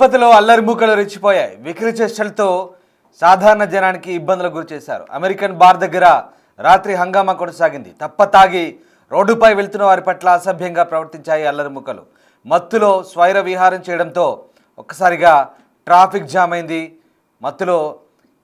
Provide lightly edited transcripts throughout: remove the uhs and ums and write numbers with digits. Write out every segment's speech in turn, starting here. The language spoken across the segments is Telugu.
తిరుపతిలో అల్లరి మూకలు రెచ్చిపోయాయి. విక్రీ చేష్టలతో సాధారణ జనానికి ఇబ్బందులకు గురి చేశారు. అమెరికన్ బార్ దగ్గర రాత్రి హంగామా కొనసాగింది. తాగి రోడ్డుపై వెళ్తున్న వారి పట్ల అసభ్యంగా ప్రవర్తించాయి అల్లరి మూకలు. మత్తులో స్వైర విహారం చేయడంతో ఒక్కసారిగా ట్రాఫిక్ జామ్ అయింది. మత్తులో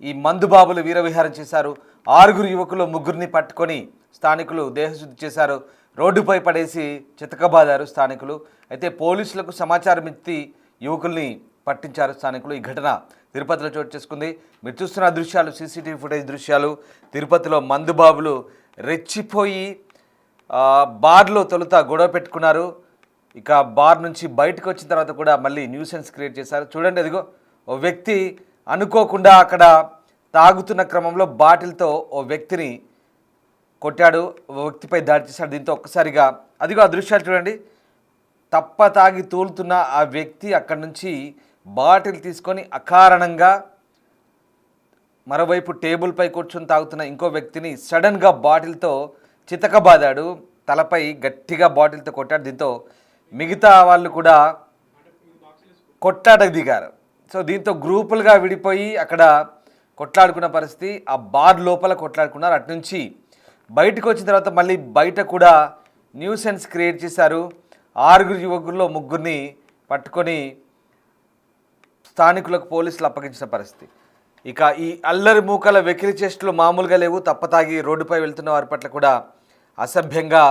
ఈ మందుబాబులు వీరవిహారం చేశారు. 6 యువకులు 3 పట్టుకొని స్థానికులు దేహశుద్ధి చేశారు. రోడ్డుపై పడేసి చితకబాదారు స్థానికులు. అయితే పోలీసులకు సమాచారం ఇచ్చి యువకుల్ని పట్టించారు స్థానికులు. ఈ ఘటన తిరుపతిలో చోటు చేసుకుంది. మీరు చూస్తున్న దృశ్యాలు సీసీటీవీ ఫుటేజ్ దృశ్యాలు. తిరుపతిలో మందుబాబులు రెచ్చిపోయి బార్లో తొలుత గొడవ పెట్టుకున్నారు. ఇక బార్ నుంచి బయటకు వచ్చిన తర్వాత కూడా మళ్ళీ న్యూసెన్స్ క్రియేట్ చేశారు. చూడండి, అదిగో ఓ వ్యక్తి అనుకోకుండా అక్కడ తాగుతున్న క్రమంలో బాటిల్తో ఓ వ్యక్తిని కొట్టాడు. ఓ వ్యక్తిపై దాడి చేశాడు. దీంతో ఒక్కసారిగా అదిగో ఆ దృశ్యాలు చూడండి. తాగి తూలుతున్న ఆ వ్యక్తి అక్కడి నుంచి బాటిల్ తీసుకొని అకారణంగా మరోవైపు టేబుల్పై కూర్చొని తాగుతున్న ఇంకో వ్యక్తిని సడన్గా బాటిల్తో చితకబాదాడు. తలపై గట్టిగా బాటిల్తో కొట్టాడు. దీంతో మిగతా వాళ్ళు కూడా కొట్లాటకు దిగారు. సో దీంతో గ్రూపులుగా విడిపోయి అక్కడ కొట్లాడుకున్న పరిస్థితి. ఆ బార్ లోపల కొట్లాడుకున్నారు. అటు నుంచి బయటకు వచ్చిన తర్వాత మళ్ళీ బయట కూడా న్యూసెన్స్ క్రియేట్ చేశారు. 6 యువకుల్లో 3 పట్టుకొని స్థానికులకు పోలీసులు అప్పగించిన పరిస్థితి. ఇక ఈ అల్లరి మూకల వెకిలి చేష్టలు మామూలుగా లేవు. తాగి రోడ్డుపై వెళ్తున్న వారి పట్ల కూడా అసభ్యంగా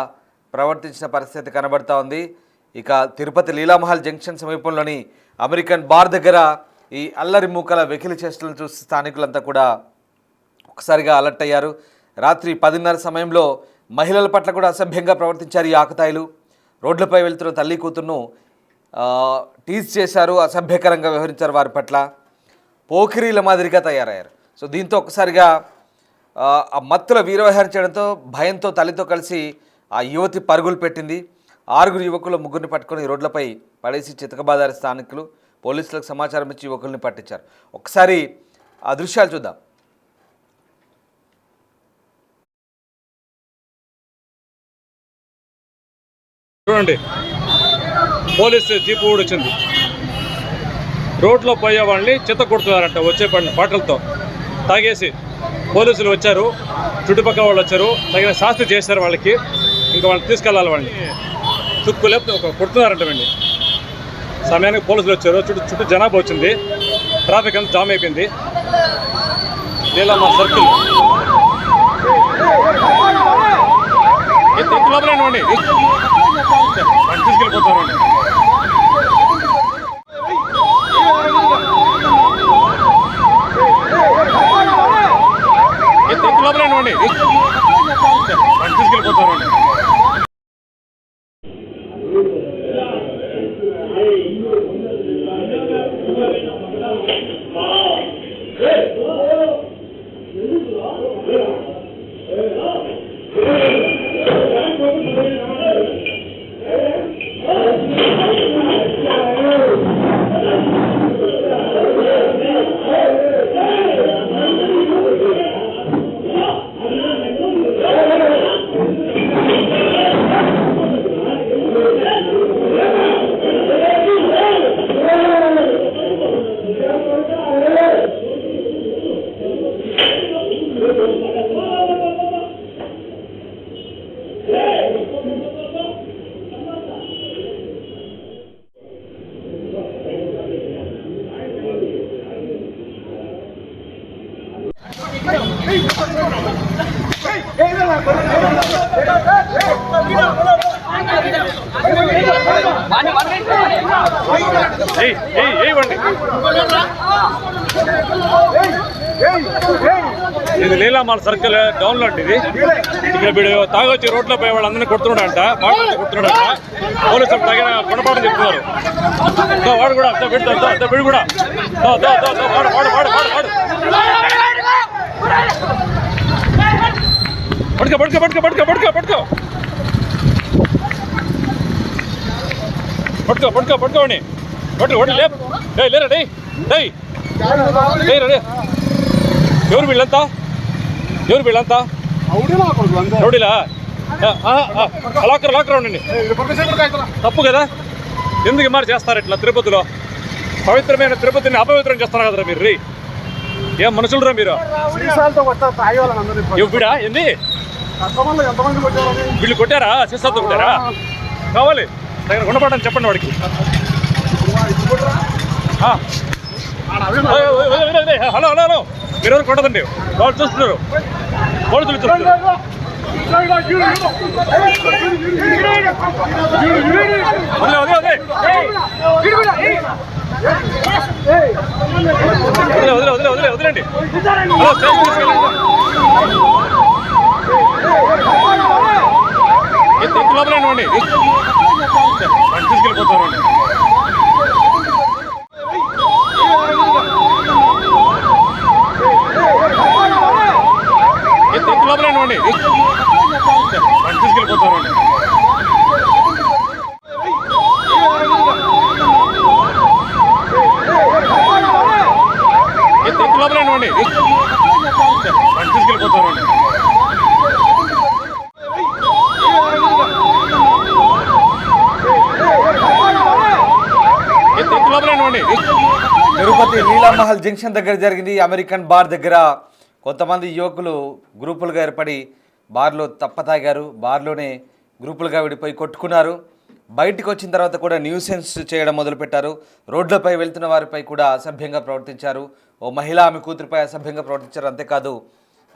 ప్రవర్తించిన పరిస్థితి కనబడతా ఉంది. ఇక తిరుపతి లీలామహల్ జంక్షన్ సమీపంలోని అమెరికన్ బార్ దగ్గర ఈ అల్లరి మూకల వెకిలి చేష్టలను చూసి స్థానికులంతా కూడా ఒకసారిగా అలర్ట్ అయ్యారు. రాత్రి 10:30 సమయంలో మహిళల పట్ల కూడా అసభ్యంగా ప్రవర్తించారు ఈ ఆకతాయిలు. రోడ్లపై వెళ్తున్న తల్లి కూతురును టీజ్ చేశారు. అసభ్యకరంగా వ్యవహరించారు. వారి పట్ల పోకిరీల మాదిరిగా తయారయ్యారు. సో దీంతో ఒక్కసారిగా ఆ మత్తుల వీరవిహారం చేయడంతో భయంతో తల్లితో కలిసి ఆ యువతి పరుగులు పెట్టింది. 6 యువకులు 3 పట్టుకొని రోడ్లపై పడేసి చితకబాదారు స్థానికులు. పోలీసులకు సమాచారం ఇచ్చి యువకుల్ని పట్టించారు. ఒకసారి ఆ దృశ్యాలు చూద్దాం. చూడండి, పోలీసు జీపు కూడా వచ్చింది. రోడ్లో పోయే వాళ్ళని చెత్త కొడుతున్నారంట వచ్చే బాటలతో తాగేసి. పోలీసులు వచ్చారు, చుట్టుపక్కల వాళ్ళు వచ్చారు, తగిన శాస్తి చేశారు వాళ్ళకి. ఇంకా వాళ్ళని తీసుకెళ్ళాలి. వాళ్ళని చుట్టుకోలేపు కొడుతున్నారంట అండి. సమయానికి పోలీసులు వచ్చారు. చుట్టూ జనాభా వచ్చింది. ట్రాఫిక్ అంతా జామ్ అయిపోయింది. లీలామహల్ సర్కిల్ లోపలేనండి తీసుకెళ్ళిపోతారండి. లోపలేనండి తీసుకెళ్ళిపోతారండి. ఇది లీలామహల్ సర్కిల్ డౌన్లో ఇది. ఇక్కడ వీడు తాగొచ్చి రోడ్లో పోయే వాళ్ళందరినీ కొడుతున్నాడంట, కొడుతున్నాడంట. పోలీసులు తగిన గుణపాఠం చెప్తున్నారు. వాడు కూడా వీడు కూడా పట్టుకోండి. లేరా ఎవరు వీళ్ళంతా రౌడీలా? లాకర్ ఉండండి. తప్పు కదా, ఎందుకు మరి చేస్తారు ఇట్లా తిరుపతిలో? పవిత్రమైన తిరుపతిని అపవిత్రం చేస్తున్నారు కదరా మీరు. ఏం మనుషులరా మీరు? ఇవిడా ఏంది వీళ్ళు కొట్టారా? సీసాలతో కొట్టారా? కావాలి దగ్గర గుణపడని చెప్పండి వాడికి. హలో హలో హలో, మీరు ఎవరు కొట్టదండి, వాళ్ళు చూస్తున్నారు, పోలీసులు చూస్తున్నారు. వదిలేండి. హలో, స్టేషన్ తీసుకెళ్ళండి. లోపలండి తీసుకెళ్ళిపోతారండి. లోపలండి తీసుకెళ్ళిపోతారండి. లోపలండి తీసుకెళ్ళిపోతారండి. తిరుపతి లీలామహల్ జంక్షన్ దగ్గర జరిగింది. అమెరికన్ బార్ దగ్గర కొంతమంది యువకులు గ్రూపులుగా ఏర్పడి బార్లో తప్పతాగారు. బార్లోనే గ్రూపులుగా విడిపోయి కొట్టుకున్నారు. బయటికి వచ్చిన తర్వాత కూడా న్యూసెన్స్ చేయడం మొదలుపెట్టారు. రోడ్లపై వెళ్తున్న వారిపై కూడా అసభ్యంగా ప్రవర్తించారు. ఓ మహిళ ఆమె కూతురిపై అసభ్యంగా ప్రవర్తించారు. అంతేకాదు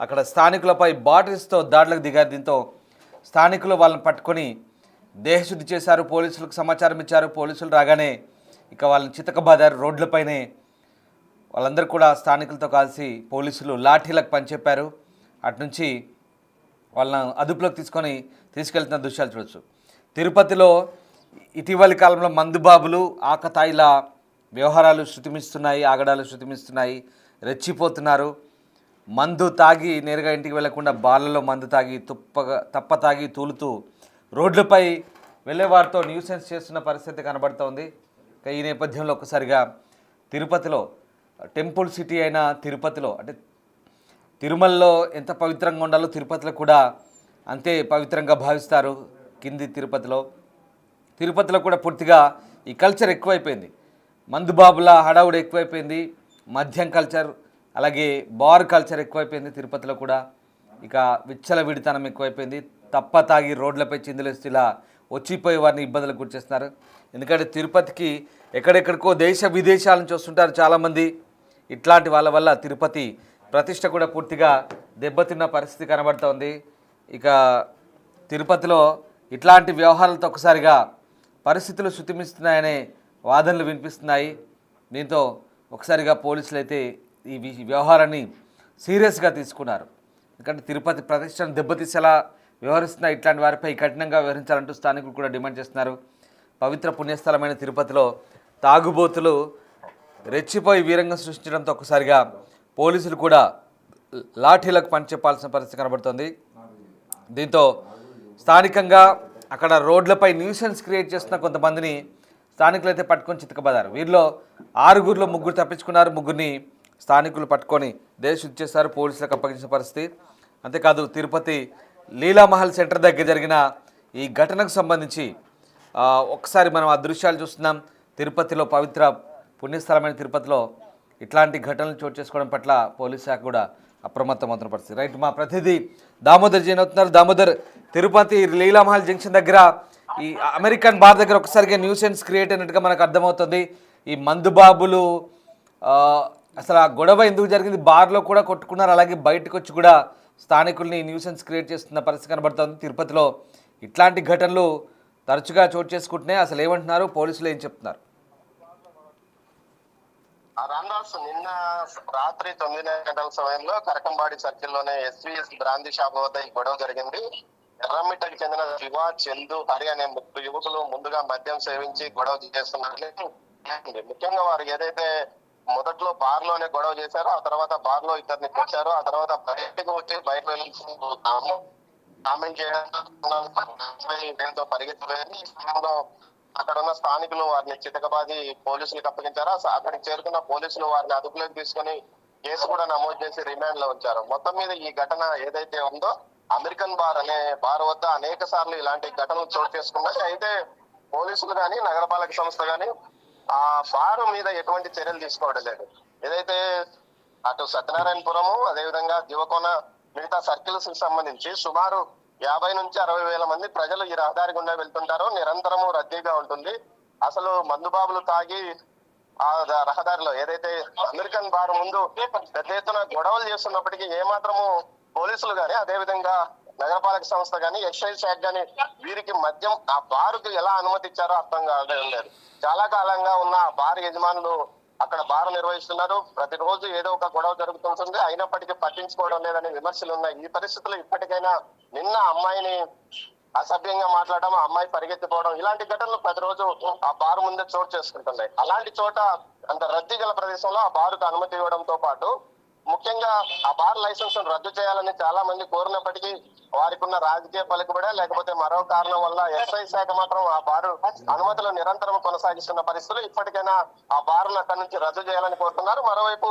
అక్కడ స్థానికులపై బాటిల్స్తో దాడులకు దిగారు. దీంతో స్థానికులు వాళ్ళని పట్టుకొని దేహశుద్ధి చేశారు. పోలీసులకు సమాచారం ఇచ్చారు. పోలీసులు రాగానే ఇక వాళ్ళని చితకబాదారు. రోడ్లపైనే వాళ్ళందరూ కూడా స్థానికులతో కలిసి పోలీసులు లాఠీలకు పనిచెప్పారు. అటునుంచి వాళ్ళని అదుపులోకి తీసుకెళ్తున్న దృశ్యాలు చూడొచ్చు. తిరుపతిలో ఇటీవలి కాలంలో మందుబాబులు ఆకతాయిల వ్యవహారాలు శృతిమిస్తున్నాయి, ఆగడాలు శృతిమిస్తున్నాయి, రెచ్చిపోతున్నారు. మందు తాగి నేరుగా ఇంటికి వెళ్లకుండా బార్లలో మందు తాగి తప్ప తాగి తూలుతూ రోడ్లపై వెళ్ళేవారితో న్యూసెన్స్ చేస్తున్న పరిస్థితి కనబడుతోంది. ఈ నేపథ్యంలో ఒక్కసారిగా తిరుపతిలో టెంపుల్ సిటీ అయిన తిరుపతిలో, అంటే తిరుమలలో ఎంత పవిత్రంగా ఉండాలో తిరుపతిలో కూడా అంతే పవిత్రంగా భావిస్తారు. కింది తిరుపతిలో కూడా పూర్తిగా ఈ కల్చర్ ఎక్కువైపోయింది. మందుబాబుల హడావుడు ఎక్కువైపోయింది. మద్యం కల్చర్, అలాగే బార్ కల్చర్ ఎక్కువైపోయింది తిరుపతిలో కూడా. ఇక విచ్చలవిడితనం ఎక్కువైపోయింది. తప్ప తాగి రోడ్లపై చిందులేస్తూ ఇలా వచ్చిపోయే వారిని ఇబ్బందులకు గురిచేస్తున్నారు. ఎందుకంటే తిరుపతికి ఎక్కడెక్కడికో దేశ విదేశాల నుంచి వస్తుంటారు చాలామంది. ఇట్లాంటి వాళ్ళ వల్ల తిరుపతి ప్రతిష్ట కూడా పూర్తిగా దెబ్బతిన్న పరిస్థితి కనబడుతోంది. ఇక తిరుపతిలో ఇట్లాంటి వ్యవహారాలతో ఒకసారిగా పరిస్థితులు శృతిమిస్తున్నాయనే వాదనలు వినిపిస్తున్నాయి. దీంతో ఒకసారిగా పోలీసులు అయితే ఈ వ్యవహారాన్ని సీరియస్గా తీసుకున్నారు. ఎందుకంటే తిరుపతి ప్రతిష్టను దెబ్బతీసేలా వ్యవహరిస్తున్న ఇట్లాంటి వారిపై కఠినంగా వ్యవహరించాలంటూ స్థానికులు కూడా డిమాండ్ చేస్తున్నారు. పవిత్ర పుణ్యస్థలమైన తిరుపతిలో తాగుబోతులు రెచ్చిపోయి వీరంగం సృష్టించడంతో ఒకసారిగా పోలీసులు కూడా లాఠీలకు పనిచెప్పాల్సిన పరిస్థితి కనబడుతుంది. దీంతో స్థానికంగా అక్కడ రోడ్లపై న్యూసెన్స్ క్రియేట్ చేస్తున్న కొంతమందిని స్థానికులైతే పట్టుకొని చితకబడ్డారు. వీరిలో 6గురిలో 3 తప్పించుకున్నారు. 3గురిని స్థానికులు పట్టుకొని దేశశుద్ధి చేశారు, పోలీసులకు అప్పగించిన పరిస్థితి. అంతేకాదు తిరుపతి లీలామహల్ సెంటర్ దగ్గర జరిగిన ఈ ఘటనకు సంబంధించి ఒకసారి మనం ఆ దృశ్యాలు చూస్తున్నాం. తిరుపతిలో పవిత్ర పుణ్యస్థలమైన తిరుపతిలో ఇట్లాంటి ఘటనలు చోటు చేసుకోవడం పట్ల పోలీస్ శాఖ కూడా అప్రమత్తమవుతున్న పరిస్థితి. రైట్, మా ప్రతినిధి దామోదర్ జైన్ అవుతున్నారు. దామోదర్, తిరుపతి లీలామహల్ జంక్షన్ దగ్గర ఈ అమెరికన్ బార్ దగ్గర ఒకసారిగా న్యూసెన్స్ క్రియేట్ అయినట్టుగా మనకు అర్థమవుతుంది. ఈ మందుబాబులు అసలు ఆ గొడవ ఎందుకు జరిగింది? బార్లో కూడా కొట్టుకున్నారు, అలాగే బయటకు వచ్చి కూడా స్థానికుల్ని న్యూసెన్స్ క్రియేట్ చేస్తున్న పరిస్థితి కనబడుతుంది. తిరుపతిలో ఇట్లాంటి ఘటనలు తరచుగా చోటు చేసుకుంటున్నాయి. అసలు ఏమంటున్నారు పోలీసులు, ఏం చెప్తున్నారు? రామదాస్, నిన్న రాత్రి 9 గంటల సమయంలో కరకంబాడి సర్కిల్లోనే ఎస్వీఎస్ బ్రాందీ షాప్ వద్ద ఈ గొడవ జరిగింది. ఎర్రమిట్టకి చెందిన శివ, చందు, హరి అనే 3 యువకులు ముందుగా మద్యం సేవించి గొడవ చేస్తున్నట్లు. ముఖ్యంగా వారు ఏదైతే మొదట్లో బార్ లోనే గొడవ చేశారో, ఆ తర్వాత బార్ లో ఇద్దరిని కొట్టారు. ఆ తర్వాత బయటకు వచ్చి బయట కామెంట్ చేయడంతో పరిగెత్తలేదు. అక్కడ ఉన్న స్థానికులు వారిని చితకబాది పోలీసులకు అప్పగించారు. అక్కడికి చేరుకున్న పోలీసులు వారిని అదుపులోకి తీసుకుని కేసు కూడా నమోదు చేసి రిమాండ్ లో ఉంచారు. మొత్తం మీద ఈ ఘటన ఏదైతే ఉందో అమెరికన్ బార్ అనే బార్ వద్ద అనేక సార్లు ఇలాంటి ఘటనలు చోటు చేసుకున్నాయి. అయితే పోలీసులు కానీ నగరపాలక సంస్థ కానీ ఆ బారు మీద ఎటువంటి చర్యలు తీసుకోవడం లేదు. ఏదైతే అటు సత్యనారాయణపురము అదేవిధంగా దివకోన మిగతా సర్కిల్స్ కి సంబంధించి సుమారు 50 నుంచి 60 వేల మంది ప్రజలు ఈ రహదారి గుండా వెళ్తుంటారు. నిరంతరము రద్దీగా ఉంటుంది. అసలు మందుబాబులు తాగి ఆ రహదారిలో ఏదైతే అమెరికన్ బార్ ముందు పెద్ద ఎత్తున గొడవలు చేస్తున్నప్పటికీ ఏమాత్రము పోలీసులు గాని అదేవిధంగా నగరపాలక సంస్థ గాని ఎక్సైజ్ శాఖ గాని వీరికి మద్యం ఆ బారుకు ఎలా అనుమతి ఇచ్చారో అర్థం కావడం లేదు. చాలా కాలంగా ఉన్న ఆ బార్ యజమానులు అక్కడ బార్ నిర్వహిస్తున్నారు. ప్రతిరోజు ఏదో ఒక గొడవ జరుగుతుంటుంది, అయినప్పటికీ పట్టించుకోవడం లేదనే విమర్శలు ఉన్నాయి. ఈ పరిస్థితుల్లో ఇప్పటికైనా నిన్న అమ్మాయిని అసభ్యంగా మాట్లాడడం, ఆ అమ్మాయి పరిగెత్తిపోవడం ఇలాంటి ఘటనలు ప్రతిరోజు ఆ బారు ముందే చోటు చేసుకుంటున్నాయి. అలాంటి చోట అంత రద్దీ గల ప్రదేశంలో ఆ బారుకు అనుమతి ఇవ్వడంతో పాటు ముఖ్యంగా ఆ బార్ లైసెన్స్ రద్దు చేయాలని చాలా మంది కోరినప్పటికీ వారికి ఉన్న రాజకీయ పలుకుబడే లేకపోతే మరో కారణం వల్ల ఎక్సైజ్ శాఖ మాత్రం ఆ బారు అనుమతులు నిరంతరం కొనసాగిస్తున్న పరిస్థితులు ఇప్పటికైనా ఆ బారును అక్కడి నుంచి రద్దు చేయాలని కోరుతున్నారు. మరోవైపు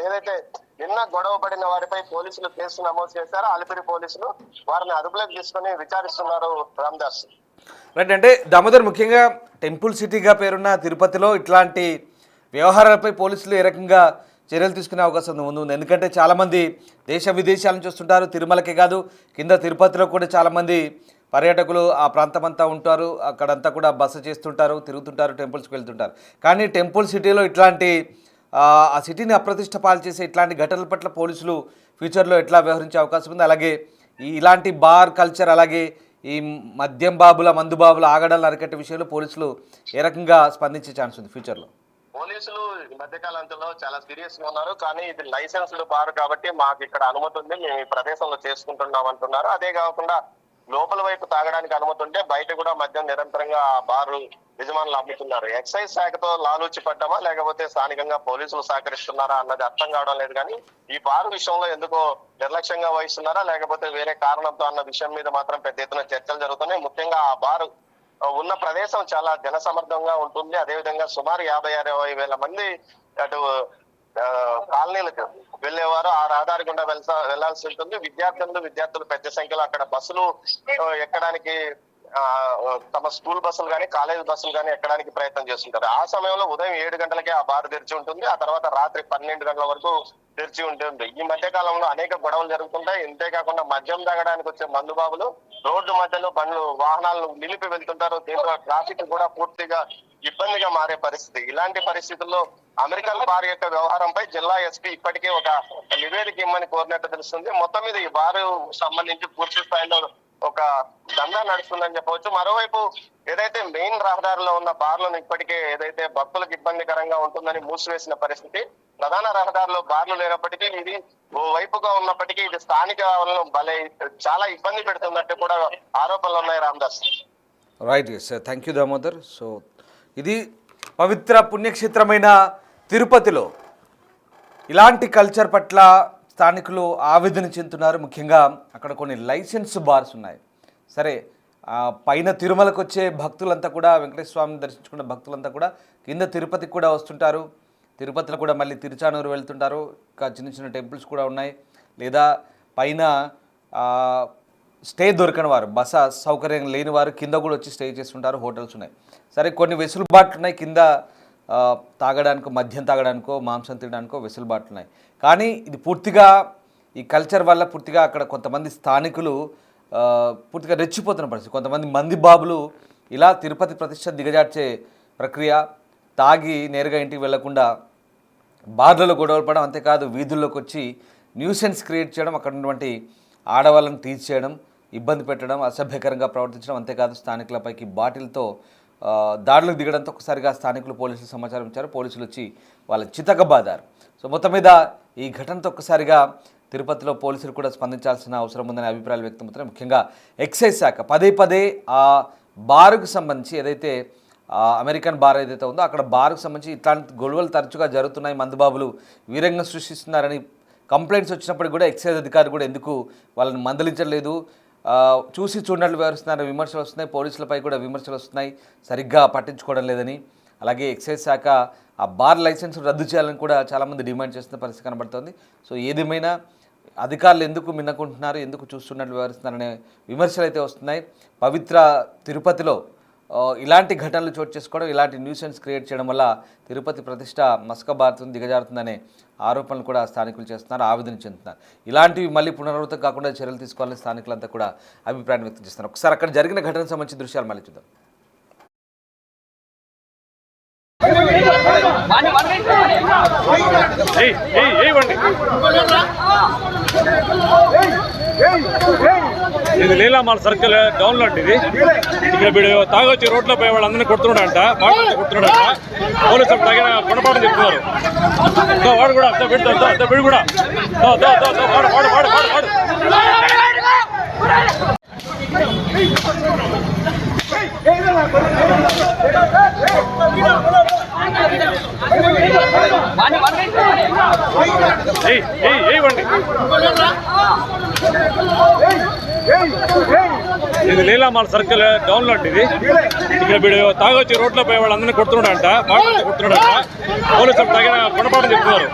ఏదైతే నిన్న గొడవ పడిన వారిపై పోలీసులు కేసు నమోదు చేశారో అలిపిరి పోలీసులు వారిని అదుపులోకి తీసుకుని విచారిస్తున్నారు. రామదాస్ రైట్, అంటే దామోదర్ ముఖ్యంగా టెంపుల్ సిటీగా పేరున్న తిరుపతిలో ఇట్లాంటి వ్యవహారాలపై పోలీసులు ఏ రకంగా చర్యలు తీసుకునే అవకాశం ఉంది? ఎందుకంటే చాలామంది దేశ విదేశాల నుంచి వస్తుంటారు, తిరుమలకే కాదు కింద తిరుపతిలో కూడా చాలామంది పర్యాటకులు ఆ ప్రాంతం అంతా ఉంటారు, అక్కడంతా కూడా బస చేస్తుంటారు, తిరుగుతుంటారు, టెంపుల్స్కి వెళ్తుంటారు. కానీ టెంపుల్ సిటీలో ఇట్లాంటి ఆ సిటీని అప్రతిష్ట పాలు చేసే ఇట్లాంటి ఘటనల పట్ల పోలీసులు ఫ్యూచర్లో ఎట్లా వ్యవహరించే అవకాశం ఉంది? అలాగే ఇలాంటి బార్ కల్చర్ అలాగే ఈ మద్యం బాబుల మందు బాబుల ఆగడాలు అరికట్టే విషయంలో పోలీసులు ఏ రకంగా స్పందించే ఛాన్స్ ఉంది ఫ్యూచర్లో? పోలీసులు ఈ మధ్య కాలంలో చాలా సీరియస్ గా ఉన్నారు. కానీ ఇది లైసెన్స్డ్ బార్ కాబట్టి మాకు ఇక్కడ అనుమతి ఉంది, మేము ఈ ప్రదేశంలో చేసుకుంటున్నాం అంటున్నారు. అదే కాకుండా లోపల వైపు తాగడానికి అనుమతి ఉంటే బయట కూడా మద్యం నిరంతరంగా బారు యజమానులు అమ్ముతున్నారు. ఎక్సైజ్ శాఖతో లాలూచి పడ్డామా లేకపోతే స్థానికంగా పోలీసులు సహకరిస్తున్నారా అన్నది అర్థం కావడం లేదు. కానీ ఈ బారు విషయంలో ఎందుకో నిర్లక్ష్యంగా వహిస్తున్నారా లేకపోతే వేరే కారణంతో అన్న విషయం మీద మాత్రం పెద్ద ఎత్తున చర్చలు జరుగుతున్నాయి. ముఖ్యంగా ఆ బారు ఉన్న ప్రదేశం చాలా జనసమర్థంగా ఉంటుంది. అదేవిధంగా సుమారు 50-60 వేల మంది అటు కాలనీలకు వెళ్లేవారు ఆ రహదారి గుండా వెళ్లాల్సి ఉంటుంది. విద్యార్థులు పెద్ద సంఖ్యలో అక్కడ బస్సులు ఎక్కడానికి తమ స్కూల్ బస్సులు కానీ కాలేజ్ బస్సులు కానీ ఎక్కడానికి ప్రయత్నం చేస్తుంటారు. ఆ సమయంలో ఉదయం 7 గంటలకే ఆ బార్ తెరిచి ఉంటుంది, ఆ తర్వాత రాత్రి 12 గంటల వరకు తెరిచి ఉంటుంది. ఈ మధ్య కాలంలో అనేక గొడవలు జరుగుతుంటాయి. ఇంతేకాకుండా మద్యం తాగడానికి వచ్చే మందుబాబులు రోడ్డు మధ్యలో వాహనాలను నిలిపి వెళ్తుంటారు. దీంతో ట్రాఫిక్ కూడా పూర్తిగా ఇబ్బందిగా మారే పరిస్థితి. ఇలాంటి పరిస్థితుల్లో అమెరికన్ బార్ యొక్క వ్యవహారంపై జిల్లా ఎస్పీ ఇప్పటికే ఒక నివేదిక ఇమ్మని కోరినట్టు తెలుస్తుంది. మొత్తం మీద ఈ బారు సంబంధించి పూర్తి స్థాయిలో ఒక దందా నడుస్తుందని చెప్పవచ్చు. మరోవైపు ఏదైతే మెయిన్ రహదారిలో ఉన్న బార్లను ఇప్పటికే ఏదైతే భక్తులకు ఇబ్బందికరంగా ఉంటుందని మూసివేసిన పరిస్థితి. ప్రధాన రహదారిలో బార్లు లేనప్పటికీ ఇది ఓ వైపుగా ఉన్నప్పటికీ ఇది స్థానిక భలే చాలా ఇబ్బంది పెడుతున్నట్టు కూడా ఆరోపణలు ఉన్నాయి. Ramdas right, thank you Damodar. So ఇది పవిత్ర పుణ్యక్షేత్రమైన తిరుపతిలో ఇలాంటి కల్చర్ పట్ల స్థానికులు ఆవేదన చెందుతున్నారు. ముఖ్యంగా అక్కడ కొన్ని లైసెన్స్ బార్స్ ఉన్నాయి. సరే, పైన తిరుమలకు వచ్చే భక్తులంతా కూడా వెంకటేశ్వర స్వామిని దర్శించుకున్న భక్తులంతా కూడా కింద తిరుపతికి కూడా వస్తుంటారు. తిరుపతిలో కూడా మళ్ళీ తిరుచానూరు వెళ్తుంటారు. ఇంకా చిన్న చిన్న టెంపుల్స్ కూడా ఉన్నాయి. లేదా పైన స్టే దొరకని వారు, బస సౌకర్యం లేని వారు కింద కూడా వచ్చి స్టే చేస్తుంటారు. హోటల్స్ ఉన్నాయి. సరే, కొన్ని వెసులుబాట్లు ఉన్నాయి కింద తాగడానికో, మద్యం తాగడానికో, మాంసం తినడానికో వెసులుబాట్లు ఉన్నాయి. కానీ ఇది పూర్తిగా ఈ కల్చర్ వల్ల పూర్తిగా అక్కడ కొంతమంది స్థానికులు పూర్తిగా రెచ్చిపోతున్న పరిస్థితి. కొంతమంది మంది బాబులు ఇలా తిరుపతి ప్రతిష్ట దిగజార్చే ప్రక్రియ, తాగి నేరుగా ఇంటికి వెళ్లకుండా బార్లలో గొడవలు పడడం, అంతేకాదు వీధుల్లోకి వచ్చి న్యూసెన్స్ క్రియేట్ చేయడం, అక్కడ ఉన్నటువంటి ఆడవాళ్ళని టీచ్ చేయడం, ఇబ్బంది పెట్టడం, అసభ్యకరంగా ప్రవర్తించడం, అంతేకాదు స్థానికులపైకి బాటిల్తో దాడులకు దిగడంతో ఒకసారిగా స్థానికులు పోలీసులు సమాచారం ఇచ్చారు. పోలీసులు వచ్చి వాళ్ళని చితకబాదారు. సో మొత్తం మీద ఈ ఘటనతో ఒక్కసారిగా తిరుపతిలో పోలీసులు కూడా స్పందించాల్సిన అవసరం ఉందనే అభిప్రాయాలు వ్యక్తమవుతున్నాయి. ముఖ్యంగా ఎక్సైజ్ శాఖ పదే ఆ బారుకు సంబంధించి ఏదైతే అమెరికన్ బార్ ఏదైతే ఉందో అక్కడ బారుకు సంబంధించి ఇట్లాంటి గొడవలు తరచుగా జరుగుతున్నాయి, మందుబాబులు వీరంగం సృష్టిస్తున్నారని కంప్లైంట్స్ వచ్చినప్పుడు కూడా ఎక్సైజ్ అధికారి కూడా ఎందుకు వాళ్ళని మందలించలేదు, చూసి చూడనట్లు వ్యవహరిస్తున్నారని విమర్శలు వస్తున్నాయి. పోలీసులపై కూడా విమర్శలు వస్తున్నాయి, సరిగ్గా పట్టించుకోవడం లేదని. అలాగే ఎక్సైజ్ శాఖ ఆ బార్ లైసెన్స్ రద్దు చేయాలని కూడా చాలామంది డిమాండ్ చేస్తున్న పరిస్థితి కనబడుతుంది. సో ఏదేమైనా అధికారులు ఎందుకు మిన్నకుంటున్నారు, ఎందుకు చూస్తున్నట్లు వ్యవహరిస్తున్నారనే విమర్శలు అయితే వస్తున్నాయి. పవిత్ర తిరుపతిలో ఇలాంటి ఘటనలు చోటు చేసుకోవడం, ఇలాంటి న్యూసెన్స్ క్రియేట్ చేయడం వల్ల తిరుపతి ప్రతిష్ట మసకబారుతుంది, దిగజారుతుందనే ఆరోపణలు కూడా స్థానికులు చేస్తున్నారు, ఆవేదన చెందుతున్నారు. ఇలాంటివి మళ్ళీ పునరావృతం కాకుండా చర్యలు తీసుకోవాలని స్థానికులంతా కూడా అభిప్రాయం వ్యక్తం చేస్తున్నారు. ఒకసారి అక్కడ జరిగిన ఘటనకు సంబంధించిన దృశ్యాలు మళ్ళీ చూద్దాం. ఇది లీలామాల సర్కిల్ డౌన్ లో ఇది. ఇక్కడ వీడు తాగొచ్చి రోడ్లో పోయే వాళ్ళందరినీ కొడుతున్నాడంట, బాగా కొడుతున్నాడంట. పోలీసులు తగిన గుణపాఠం చెప్తున్నారు. వాడు కూడా వీడు కూడా వాడు ఇది లీలామాల సర్కిల్ డౌన్ లో ఇది. ఇక్కడ వీడు తాగొచ్చి రోడ్లో పోయే వాళ్ళందరినీ కొడుతున్నాడంట, బాగా కొడుతున్నాడంట. పోలీసులు తగిన గుణపాఠం చెప్తున్నారు.